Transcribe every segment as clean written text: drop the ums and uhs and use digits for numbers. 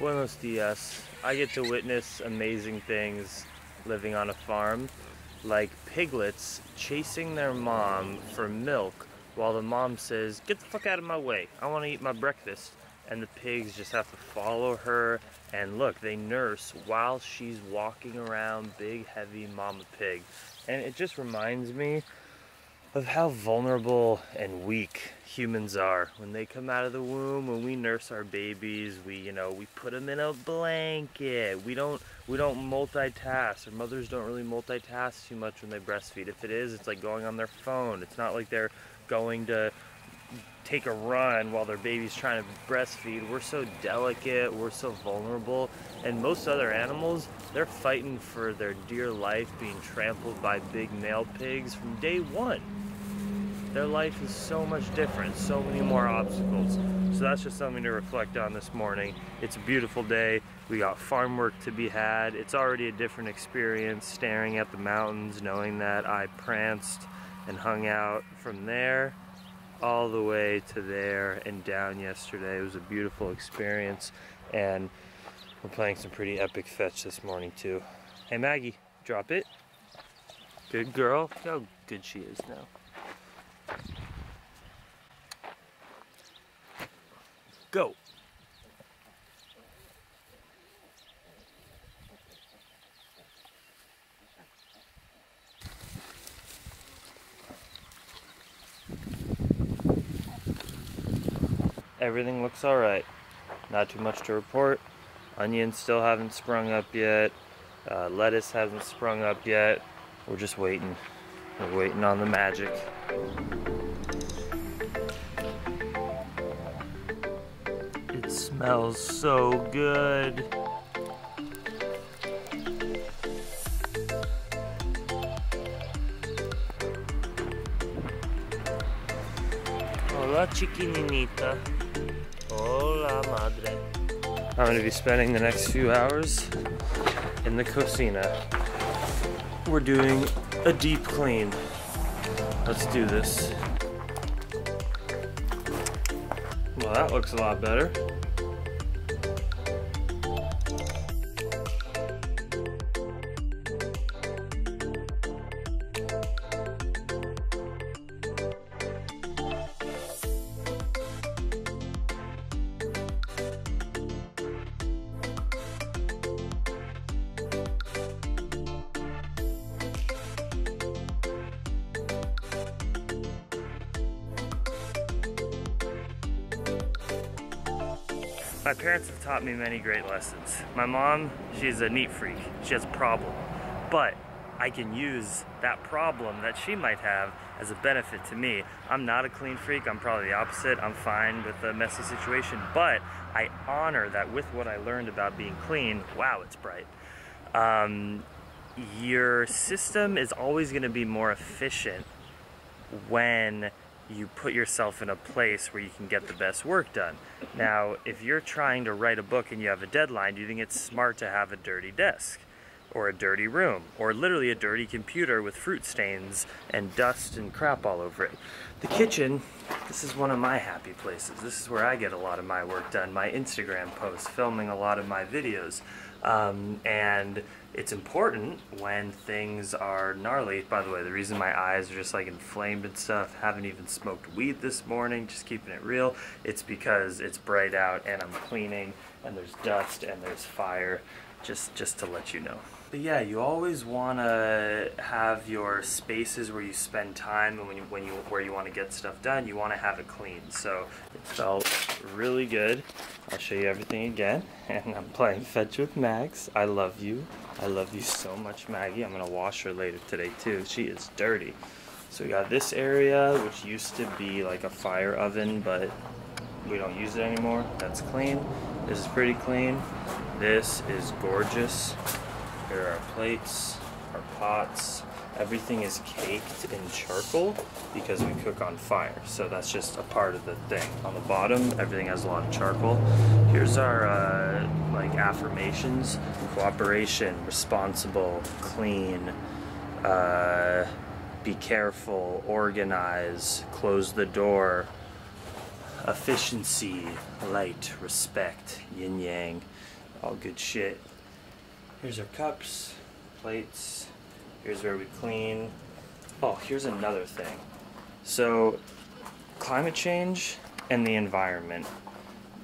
Buenos dias. I get to witness amazing things living on a farm, like piglets chasing their mom for milk while the mom says, "Get the fuck out of my way, I want to eat my breakfast." And the pigs just have to follow her, and look, they nurse while she's walking around, big heavy mama pig. And it just reminds me of how vulnerable and weak humans are when they come out of the womb. When we nurse our babies, we put them in a blanket. We don't multitask. Our mothers don't really multitask too much when they breastfeed. If it is, it's like going on their phone. It's not like they're going to take a run while their baby's trying to breastfeed. We're so delicate, we're so vulnerable, and most other animals, they're fighting for their dear life, being trampled by big male pigs from day one. Their life is so much different, so many more obstacles. So that's just something to reflect on this morning. It's a beautiful day. We got farm work to be had. It's already a different experience staring at the mountains, knowing that I pranced and hung out from there all the way to there and down yesterday. It was a beautiful experience, and we're playing some pretty epic fetch this morning too. Hey Maggie, drop it. Good girl. Look how good she is now. Go. Everything looks all right. Not too much to report. Onions still haven't sprung up yet. Lettuce hasn't sprung up yet. We're just waiting. We're waiting on the magic. It smells so good. Hola, chiquininita. Hola, madre. I'm going to be spending the next few hours in the cocina. We're doing a deep clean. Let's do this. Well, that looks a lot better. My parents have taught me many great lessons. My mom, she's a neat freak. She has a problem. But I can use that problem that she might have as a benefit to me. I'm not a clean freak. I'm probably the opposite. I'm fine with a messy situation. But I honor that with what I learned about being clean, wow, it's bright. Your system is always going to be more efficient when you put yourself in a place where you can get the best work done. Now, if you're trying to write a book and you have a deadline, do you think it's smart to have a dirty desk or a dirty room or literally a dirty computer with fruit stains and dust and crap all over it? The kitchen, this is one of my happy places. This is where I get a lot of my work done, my Instagram posts, filming a lot of my videos. And it's important when things are gnarly. By the way, the reason my eyes are just like inflamed and stuff, haven't even smoked weed this morning, just keeping it real, it's because it's bright out and I'm cleaning and there's dust and there's fire, just to let you know. But yeah, you always want to have your spaces where you spend time, and where you want to get stuff done, you want to have it clean. So it felt really good. I'll show you everything again. And I'm playing fetch with Max. I love you. I love you so much, Maggie. I'm gonna wash her later today too. She is dirty. So we got this area, which used to be like a fire oven, but we don't use it anymore. That's clean. This is pretty clean. This is gorgeous. Here are our plates, our pots. Everything is caked in charcoal because we cook on fire. So that's just a part of the thing. On the bottom, everything has a lot of charcoal. Here's our like affirmations: cooperation, responsible, clean, be careful, organize, close the door, efficiency, light, respect, yin yang. All good shit. Here's our cups, plates. Here's where we clean. Oh, here's another thing. So, climate change and the environment.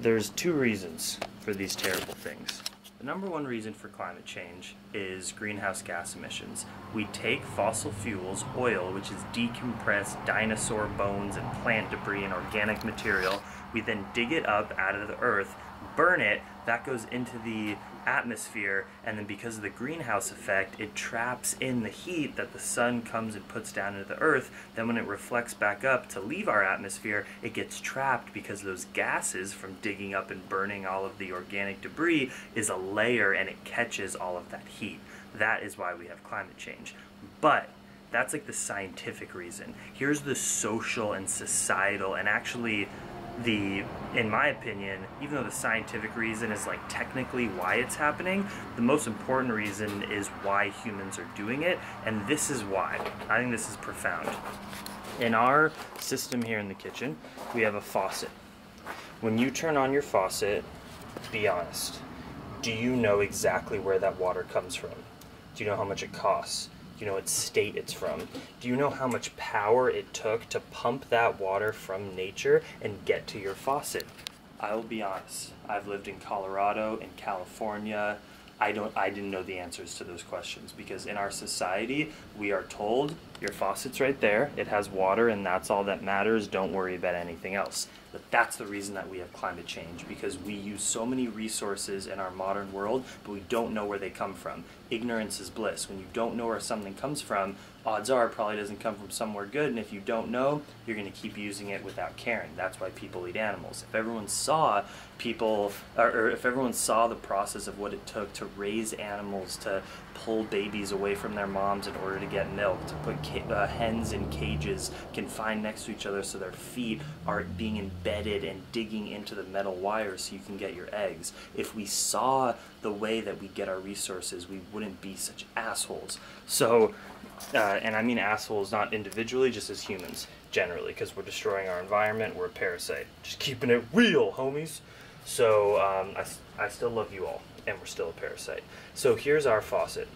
There's two reasons for these terrible things. The number one reason for climate change is greenhouse gas emissions. We take fossil fuels, oil, which is decompressed dinosaur bones and plant debris and organic material. We then dig it up out of the earth, burn it, that goes into the atmosphere, and then because of the greenhouse effect, it traps in the heat that the sun comes and puts down into the earth. Then when it reflects back up to leave our atmosphere, it gets trapped because those gases from digging up and burning all of the organic debris is a layer, and it catches all of that heat. That is why we have climate change. But that's like the scientific reason. Here's the social and societal, and actually in my opinion, even though the scientific reason is like technically why it's happening, the most important reason is why humans are doing it, and this is why. I think this is profound. In our system here in the kitchen, we have a faucet. When you turn on your faucet, be honest, do you know exactly where that water comes from? Do you know how much it costs? Do you know what state it's from? Do you know how much power it took to pump that water from nature and get to your faucet? I will be honest, I've lived in Colorado, in California. I didn't know the answers to those questions, because in our society, we are told your faucet's right there, it has water, and that's all that matters, don't worry about anything else. But that's the reason that we have climate change, because we use so many resources in our modern world, but we don't know where they come from. Ignorance is bliss. When you don't know where something comes from, odds are it probably doesn't come from somewhere good, and if you don't know, you're going to keep using it without caring. That's why people eat animals. If everyone saw if everyone saw the process of what it took to raise animals, to pull babies away from their moms in order to get milk, to put hens in cages confined next to each other so their feet are being embedded and digging into the metal wires so you can get your eggs. If we saw the way that we get our resources, we wouldn't be such assholes. So, and I mean assholes not individually, just as humans, generally, because we're destroying our environment, we're a parasite. Just keeping it real, homies. So, I still love you all, and we're still a parasite. So here's our faucet.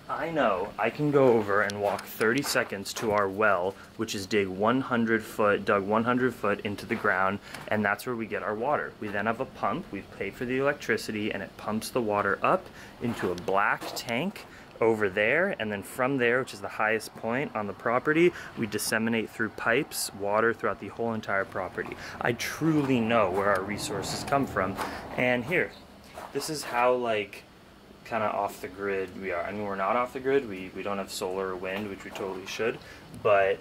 I know I can go over and walk 30 seconds to our well, which is dug 100 foot into the ground, and that's where we get our water. We then have a pump, we pay for the electricity, and it pumps the water up into a black tank over there, and then from there, which is the highest point on the property, we disseminate through pipes water throughout the whole entire property. I truly know where our resources come from, and here, this is how like kind of off the grid we are. I mean, we're not off the grid, we don't have solar or wind, which we totally should, but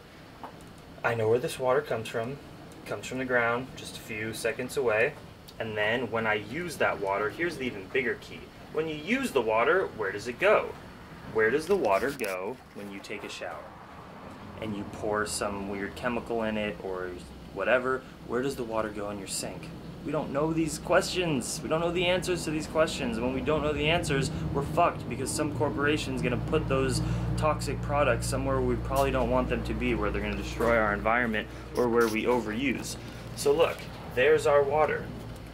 I know where this water comes from. It comes from the ground just a few seconds away, and then when I use that water, here's the even bigger key. When you use the water, where does it go? Where does the water go when you take a shower and you pour some weird chemical in it or whatever? Where does the water go in your sink? We don't know these questions. We don't know the answers to these questions. And when we don't know the answers, we're fucked, because some corporation's gonna put those toxic products somewhere we probably don't want them to be, where they're gonna destroy our environment or where we overuse. So look, there's our water.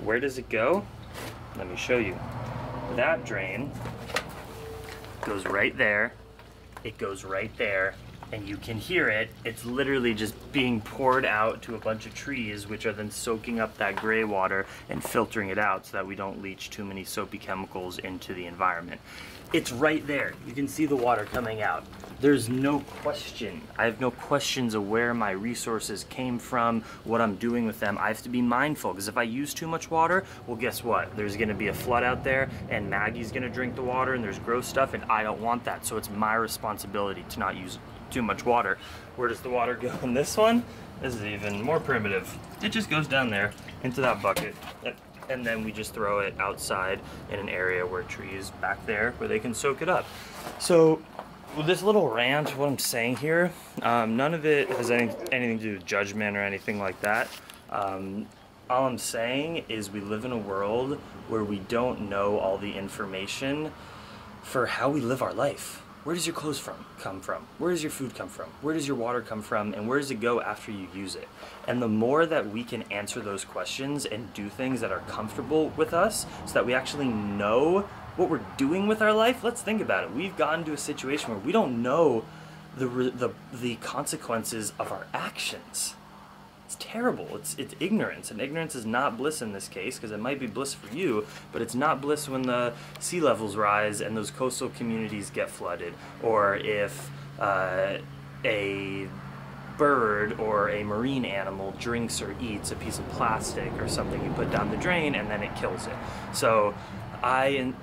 Where does it go? Let me show you. That drain goes right there, it goes right there, and you can hear it. It's literally just being poured out to a bunch of trees, which are then soaking up that gray water and filtering it out so that we don't leach too many soapy chemicals into the environment. It's right there. You can see the water coming out. There's no question. I have no questions of where my resources came from, what I'm doing with them. I have to be mindful, because if I use too much water, well, guess what? There's gonna be a flood out there, and Maggie's gonna drink the water, and there's gross stuff, and I don't want that. So it's my responsibility to not use too much water. Where does the water go in this one? This is even more primitive. It just goes down there into that bucket, and then we just throw it outside in an area where trees back there where they can soak it up. So with this little rant, what I'm saying here, none of it has anything to do with judgment or anything like that. All I'm saying is we live in a world where we don't know all the information for how we live our life. where does your clothes come from? Where does your food come from? Where does your water come from? And where does it go after you use it? And the more that we can answer those questions and do things that are comfortable with us so that we actually know what we're doing with our life, let's think about it. We've gotten to a situation where we don't know the consequences of our actions. It's terrible. It's ignorance, and ignorance is not bliss in this case, because it might be bliss for you, but it's not bliss when the sea levels rise and those coastal communities get flooded, or if a bird or a marine animal drinks or eats a piece of plastic or something you put down the drain and then it kills it. So I am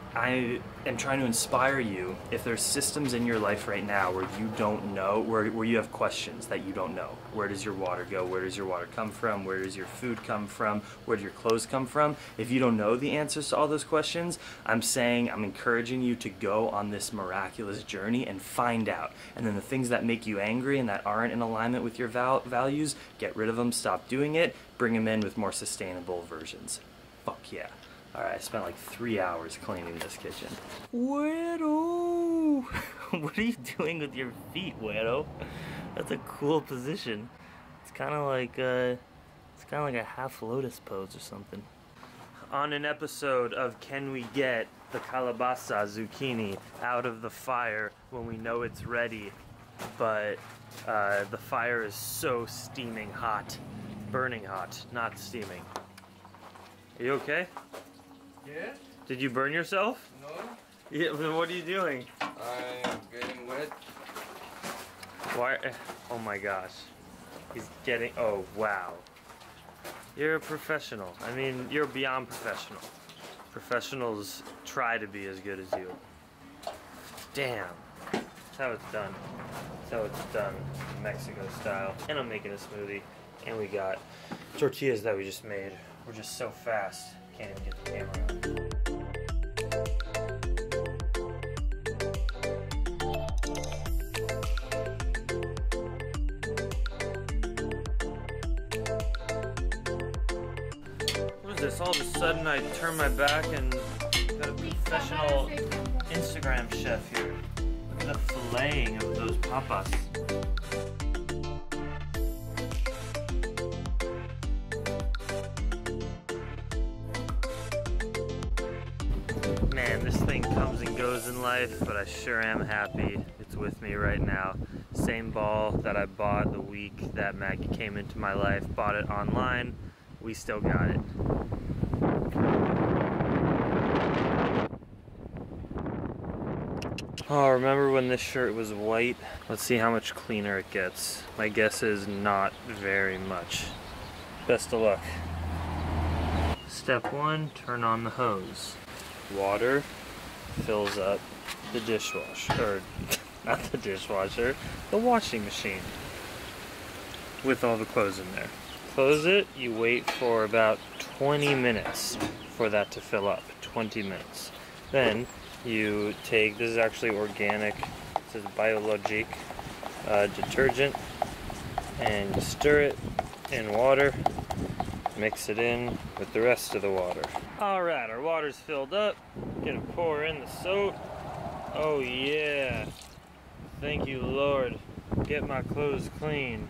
trying to inspire you, if there's systems in your life right now where you don't know, where you have questions that you don't know. Where does your water go? Where does your water come from? Where does your food come from? Where do your clothes come from? If you don't know the answers to all those questions, I'm encouraging you to go on this miraculous journey and find out. And then the things that make you angry and that aren't in alignment with your values, get rid of them, stop doing it, bring them in with more sustainable versions. Fuck yeah. Alright, I spent like 3 hours cleaning this kitchen. Weirdo! What are you doing with your feet, weirdo? That's a cool position. It's kind of like a half lotus pose or something. On an episode of Can We Get the Calabasa zucchini out of the fire when we know it's ready, but the fire is so steaming hot, burning hot, not steaming. Are you okay? Yeah? Did you burn yourself? No. Yeah, then what are you doing? I'm getting wet. Why? Oh my gosh. He's getting, oh wow. You're a professional. I mean, you're beyond professional. Professionals try to be as good as you. Damn. That's how it's done. That's how it's done, Mexico style. And I'm making a smoothie. And we got tortillas that we just made. We're just so fast. Can't even get the camera on. What is this? All of a sudden I turn my back and got a professional Instagram chef here. Look at the filleting of those papas. Man, this thing comes and goes in life, but I sure am happy it's with me right now. Same ball that I bought the week that Maggie came into my life, bought it online, we still got it. Oh, remember when this shirt was white? Let's see how much cleaner it gets. My guess is not very much. Best of luck. Step 1, turn on the hose. Water fills up the dishwasher, or not the dishwasher, the washing machine with all the clothes in there. Close it, you wait for about 20 minutes for that to fill up, 20 minutes. Then you take, this is actually organic, this is biologic detergent, and you stir it in water, mix it in with the rest of the water. Alright, our water's filled up. Gonna pour in the soap. Oh yeah. Thank you, Lord. Get my clothes clean.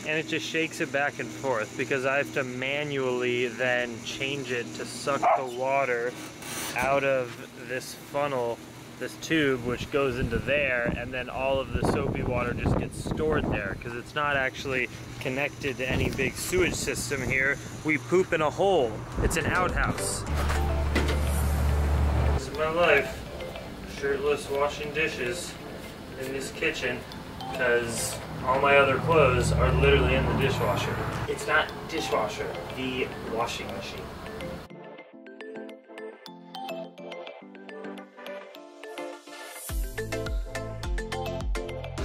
And it just shakes it back and forth because I have to manually then change it to suck the water out of this funnel, this tube, which goes into there, and then all of the soapy water just gets stored there because it's not actually connected to any big sewage system here. We poop in a hole. It's an outhouse. This is my life. Shirtless washing dishes in this kitchen because all my other clothes are literally in the dishwasher. It's not dishwasher, the washing machine.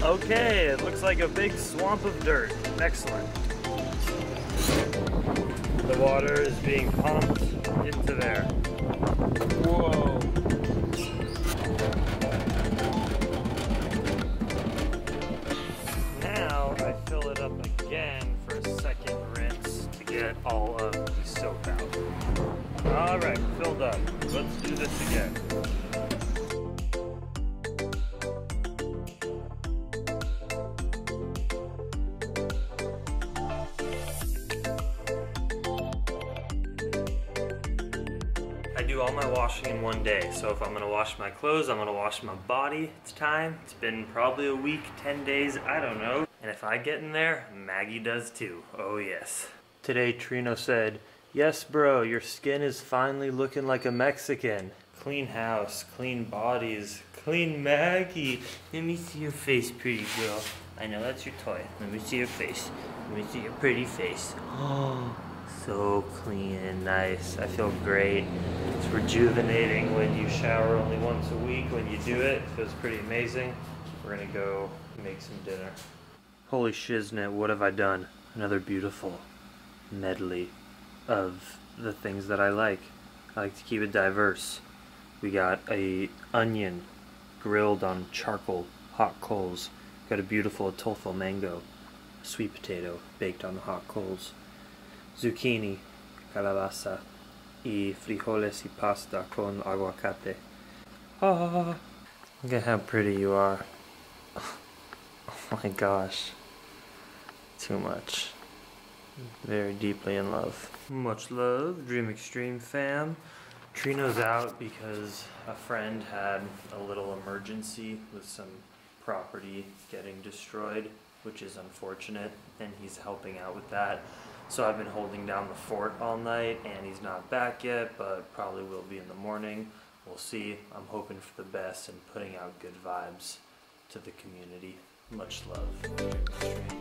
Okay, it looks like a big swamp of dirt. Excellent. The water is being pumped into there. Whoa. Now I fill it up again for a second rinse to get all of the soap out. Alright, filled up. Let's do this again. I do all my washing in one day, so if I'm gonna wash my clothes, I'm gonna wash my body. It's time. It's been probably a week, 10 days, I don't know. And if I get in there, Maggie does too. Oh yes. Today Trino said, "Yes bro, your skin is finally looking like a Mexican." Clean house, clean bodies, clean Maggie. Let me see your face, pretty girl. I know that's your toy. Let me see your face. Let me see your pretty face. Oh, so clean and nice. I feel great. It's rejuvenating when you shower only once a week. When you do it, it feels pretty amazing. We're gonna go make some dinner. Holy shiznit, what have I done? Another beautiful medley of the things that I like. I like to keep it diverse. We got a onion grilled on charcoal, hot coals. Got a beautiful atolfo mango, a sweet potato baked on hot coals. Zucchini, calabaza, y frijoles y pasta con aguacate. Ah, look at how pretty you are. Oh my gosh. Too much. Very deeply in love. Much love, Dream Extreme fam. Trino's out because a friend had a little emergency with some property getting destroyed, which is unfortunate, and he's helping out with that. So I've been holding down the fort all night, and he's not back yet, but probably will be in the morning. We'll see. I'm hoping for the best and putting out good vibes to the community. Much love. Dream Extreme.